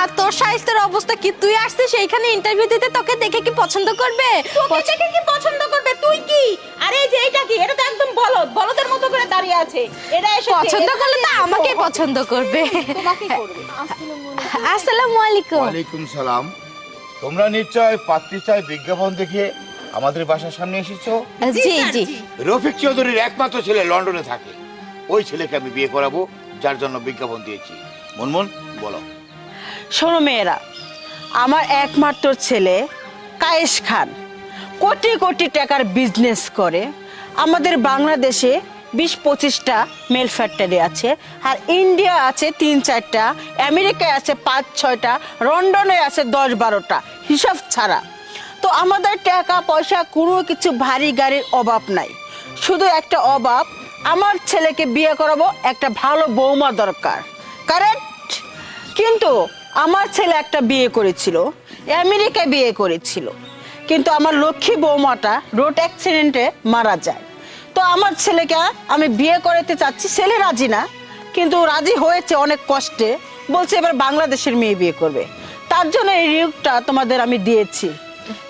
আর তোর স্বাস্থ্যের অবস্থা কি? তুই আসছিস এইখানে ইন্টারভিউ দিতে, তোকে দেখে কি পছন্দ করবে? তোকে দেখে কি পছন্দ করবে? তুই কি? আরে এই যে এটা কি? এটা তো একদম বলদের মতো করে দাঁড়িয়ে আছে। এটা এসে পছন্দ করলে তো আমাকে পছন্দ করবে। তোমাকে করবে। আসসালামু আলাইকুম। ওয়ালাইকুম সালাম। তোমরা নিশ্চয় পাত্রী চাই বিজ্ঞাপন দেখে আমাদের বাসার সামনে এসেছো। জি জি। রফিক চৌধুরীর একমাত্র ছেলে লন্ডনে থাকে, ওই ছেলেকে আমি বিয়ে করাবো, যার জন্য বিজ্ঞাপন দিয়েছি। মুনমুন বলো। শোনো মেয়েরা, আমার একমাত্র ছেলে কায়েস খান কোটি কোটি টাকার বিজনেস করে। আমাদের বাংলাদেশে 20-25টা মেল ফ্যাক্টরি আছে, আর ইন্ডিয়া আছে 3-4টা, আমেরিকায় আছে 5-6টা, লন্ডনে আছে 10-12টা, হিসাব ছাড়া। তো আমাদের টাকা পয়সা কোনো কিছু ভারী গাড়ির অভাব নাই, শুধু একটা অভাব, আমার ছেলেকে বিয়ে করাবো, একটা ভালো বৌমা দরকার। কারেক্ট? কিন্তু আমার ছেলে একটা বিয়ে করেছিল, আমেরিকায় বিয়ে করেছিল, কিন্তু আমার লক্ষ্মী বৌমাটা রোড অ্যাক্সিডেন্টে মারা যায়। তো আমার ছেলেকে আমি বিয়ে করাতে চাচ্ছি, ছেলে রাজি না, কিন্তু রাজি হয়েছে অনেক কষ্টে, বলছে এবার বাংলাদেশের মেয়ে বিয়ে করবে। তার জন্য এই রিউকটা তোমাদের আমি দিয়েছি।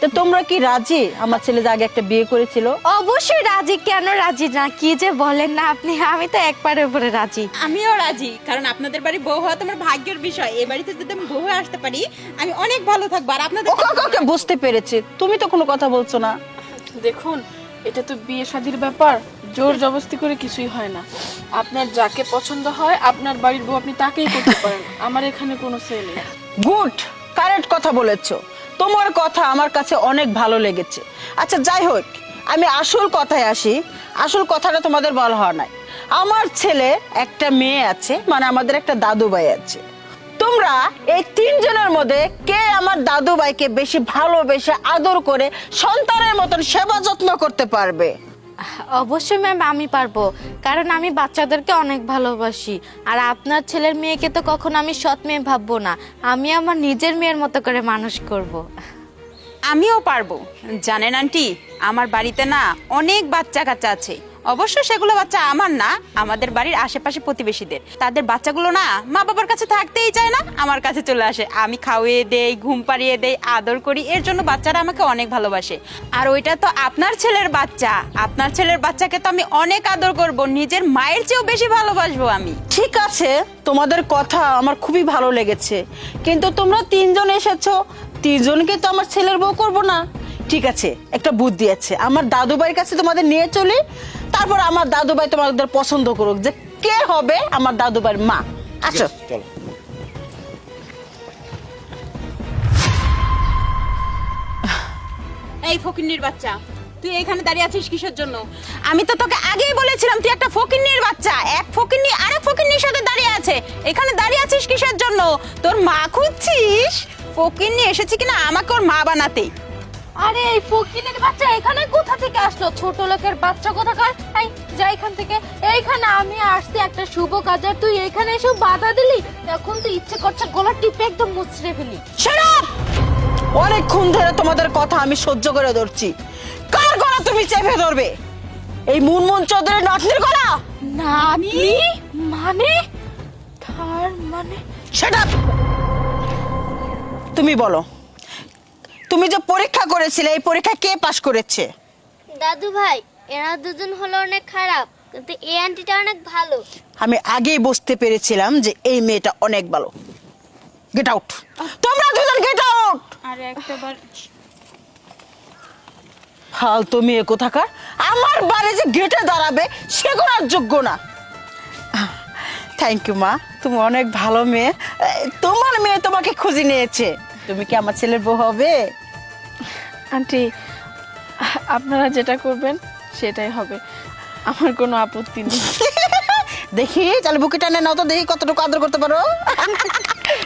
তো তোমরা কি রাজি? আমার ছেলে যে আগে একটা বিয়ে করেছিল। অবশ্যই রাজি, কেন রাজি না? কি যে বলেন না আপনি, আমি তো একবারের উপরে রাজি। আমিও রাজি, কারণ আপনাদের বাড়ি বউ হওয়া তো আমার ভাগ্যের বিষয়। এই বাড়িতে যদি আমি বউ হয়ে আসতে পারি, আমি অনেক ভালো থাকবো। আর আপনাদের ওকে বুঝতে পেরেছি, তুমি তো কোনো কথা বলছো না। দেখুন, এটা তো বিয়ে শাদীর ব্যাপার, জোর জবরদস্তি করে কিছুই হয় না। আপনার যাকে পছন্দ হয়, আপনার বাড়ির বউ আপনি তাকেই করতে পারেন। আমার এখানে কোনো সে নেই। গুড, কারেক্ট কথা বলেছো। তোমার কথা আমার কাছে অনেক ভালো লেগেছে। আচ্ছা যাই হোক, আমি আসল কথায় আসি। আসল কথাটা তোমাদের বলা হয় নাই। আমার ছেলে একটা মেয়ে আছে, মানে আমাদের একটা দাদু ভাই আছে। তোমরা এই 3 জনের মধ্যে কে আমার দাদু ভাইকে বেশি ভালোবেসে আদর করে সন্তানের মতন সেবা যত্ন করতে পারবে? অবশ্যই ম্যাম, আমি পারবো, কারণ আমি বাচ্চাদেরকে অনেক ভালোবাসি। আর আপনার ছেলের মেয়েকে তো কখনো আমি সৎ মেয়ে ভাববো না, আমি আমার নিজের মেয়ের মতো করে মানুষ করব। আমিও পারবো। জানেন আন্টি, আমার বাড়িতে না অনেক বাচ্চা কাচ্চা আছে। অবশ্য সেগুলো বাচ্চা আমার না, আমাদের বাড়ির আশেপাশে প্রতিবেশীদের। তাদের বাচ্চাগুলো না মা বাবার কাছে থাকতেই চায় না, আমার কাছে চলে আসে। আমি খাওয়িয়ে দেই, ঘুম পাড়িয়ে দেই, আদর করি, এর জন্য বাচ্চারা আমাকে অনেক ভালোবাসে। আর ওইটা তো আপনার ছেলের বাচ্চা, আপনার ছেলের বাচ্চাকে তো আমি অনেক আদর করব, নিজের মায়ের চেয়েও বেশি ভালোবাসবো আমি। ঠিক আছে, তোমাদের কথা আমার খুবই ভালো লেগেছে, কিন্তু তোমরা 3 জন এসেছো, 3 জনকে তো আমার ছেলের বউ করবো না। ঠিক আছে, একটা বুদ্ধি আছে, আমার দাদু ভাইয়ের কাছে তোমাদের নিয়ে চলি, তারপর আমার দাদু ভাই তোমাদের পছন্দ করুক যে কে হবে আমার দাদু ভাইয়ের মা। আসো চলো। এই ফকিন্নির বাচ্চা, তুই এখানে দাঁড়িয়ে আছিস কিসের জন্য? আমি তো তোকে আগেই বলেছিলাম তুই একটা ফকিন্নির বাচ্চা। এক ফকিন্নি আরেক ফকিন্নির সাথে দাঁড়িয়ে আছে, এখানে দাঁড়িয়ে আছিস কিসের জন্য? তোর মা খুঁজছিস? ফকিন্নি এসেছে কিনা আমাকে ওর মা বানাতে। আরে এই ফকিনের বাচ্চা এখানে কোথা থেকে আসলো? ছোট লোকের বাচ্চা কোথাকার? এই যা এখান থেকে। এইখানে আমি আসছি একটা শুভ কাজ, আর তুই এখানে এসে বাধা দিলি। এখন তো ইচ্ছে করছে গলা টিপে একদম মুচড়ে ফেলি। Shut up! অনেকক্ষণ ধরে তোমাদের কথা আমি সহ্য করে ধরছি, কার গলা তুমি চেপে ধরবে? এই মুনমুন চৌধুরীর নাতনির গলা? নানি মানে? তার মানে Shut up! তুমি বলো, তুমি যে পরীক্ষা করেছিলে, এই পরীক্ষা কে পাশ করেছে? দাদু ভাই, এরা দুজন হলো অনেক খারাপ, কিন্তু এই আন্টিটা অনেক ভালো। আমি আগেই বুঝতে পেরেছিলাম যে এই মেয়েটা অনেক ভালো। গেট আউট, তোমরা দুজন গেট আউট। আরে একটাবার ফালতু মেয়ে কোথাকার, আমার বাড়ি যে গেটে দাঁড়াবে সেগুলো আর যোগ্য না। থ্যাংক ইউ মা, তুমি অনেক ভালো মেয়ে। তোমার মেয়ে তোমাকে খুঁজে নিয়েছে, তুমি কি আমার ছেলের বউ হবে? আন্টি, আপনারা যেটা করবেন সেটাই হবে, আমার কোনো আপত্তি নেই। দেখি তাহলে বুকে টানে নাও তো, দেখি কতটুকু আদর করতে পারো।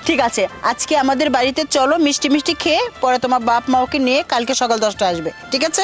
ঠিক আছে, আজকে আমাদের বাড়িতে চলো, মিষ্টি মিষ্টি খেয়ে পরে তোমার বাপ মা ওকে নিয়ে কালকে সকাল 10টায় আসবে, ঠিক আছে?